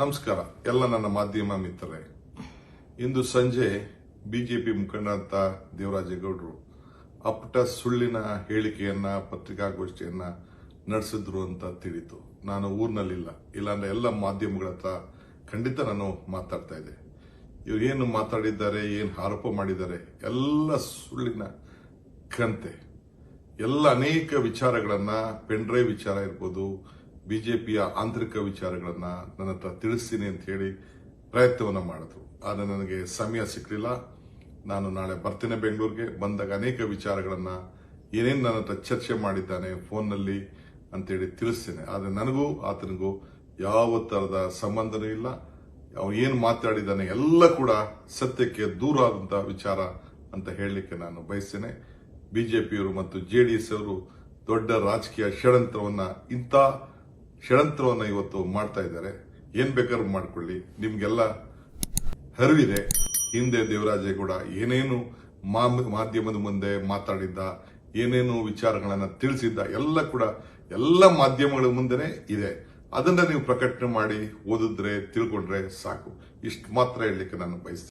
ನಮಸ್ಕಾರ ಎಲ್ಲ ನನ್ನ ಮಾಧ್ಯಮ ಮಿತ್ರರೇ. ಇಂದು ಸಂಜೆ ಬಿಜೆಪಿ ಮುಖಂಡ ದೇವರಾಜೇಗೌಡರು ಅಪ್ಪಟ ಸುಳ್ಳಿನ ಹೇಳಿಕೆಯನ್ನ ಪತ್ರಿಕಾಗೋಷ್ಠಿಯನ್ನ ನಡೆಸಿದ್ರು ಅಂತ ತಿಳಿತು. ನಾನು ಊರಿನಲ್ಲಿಲ್ಲ, ಇಲ್ಲಾಂದ್ರೆ ಎಲ್ಲ ಮಾಧ್ಯಮಗಳ ಹತ್ರ ಖಂಡಿತ ನಾನು ಮಾತಾಡ್ತಾ ಇದ್ದೆ. ಇವ್ರು ಏನು ಮಾತಾಡಿದ್ದಾರೆ, ಏನು ಆರೋಪ ಮಾಡಿದ್ದಾರೆ ಎಲ್ಲ ಸುಳ್ಳಿನ ಕಂತೆ. ಎಲ್ಲ ಅನೇಕ ವಿಚಾರಗಳನ್ನ, ಪೆನ್ಡ್ರೈವ್ ವಿಚಾರ ಇರ್ಬೋದು, ಬಿಜೆಪಿಯ ಆಂತರಿಕ ವಿಚಾರಗಳನ್ನ ನನ್ನ ಹತ್ರ ತಿಳಿಸ್ತೀನಿ ಅಂತ ಹೇಳಿ ಪ್ರಯತ್ನವನ್ನ ಮಾಡಿದ್ರು. ಆದರೆ ನನಗೆ ಸಮಯ ಸಿಕ್ಕಲಿಲ್ಲ. ನಾನು ನಾಳೆ ಬರ್ತೇನೆ ಬೆಂಗಳೂರಿಗೆ. ಬಂದಾಗ ಅನೇಕ ವಿಚಾರಗಳನ್ನ ಏನೇನು ನನ್ನ ಹತ್ರ ಚರ್ಚೆ ಮಾಡಿದ್ದಾನೆ ಫೋನ್ನಲ್ಲಿ ಅಂತೇಳಿ ತಿಳಿಸ್ತೇನೆ. ಆದರೆ ನನಗೂ ಆತನಿಗೂ ಯಾವ ತರದ ಸಂಬಂಧನೂ ಇಲ್ಲ. ಅವನು ಏನು ಮಾತಾಡಿದ್ದಾನೆ ಎಲ್ಲ ಕೂಡ ಸತ್ಯಕ್ಕೆ ದೂರ ಆದಂತಹ ವಿಚಾರ ಅಂತ ಹೇಳಲಿಕ್ಕೆ ನಾನು ಬಯಸ್ತೇನೆ. ಬಿಜೆಪಿಯವರು ಮತ್ತು ಜೆಡಿಎಸ್ ಅವರು ದೊಡ್ಡ ರಾಜಕೀಯ ಇಂಥ ಷಡ್ಯಂತ್ರವನ್ನ ಇವತ್ತು ಮಾಡ್ತಾ ಇದ್ದಾರೆ. ಏನ್ ಬೇಕಾದ್ರೂ ಮಾಡ್ಕೊಳ್ಳಿ, ನಿಮ್ಗೆಲ್ಲ ಅರಿವಿದೆ. ಹಿಂದೆ ದೇವರಾಜೇಗೌಡ ಏನೇನು ಮಾಧ್ಯಮದ ಮುಂದೆ ಮಾತಾಡಿದ್ದ, ಏನೇನು ವಿಚಾರಗಳನ್ನ ತಿಳಿಸಿದ್ದ ಎಲ್ಲ ಕೂಡ ಎಲ್ಲ ಮಾಧ್ಯಮಗಳ ಮುಂದೆನೆ ಇದೆ. ಅದನ್ನ ನೀವು ಪ್ರಕಟಣೆ ಮಾಡಿ ಓದಿದ್ರೆ ತಿಳ್ಕೊಂಡ್ರೆ ಸಾಕು. ಇಷ್ಟು ಮಾತ್ರ ಹೇಳಲಿಕ್ಕೆ ನಾನು ಬಯಸ್ತೇನೆ.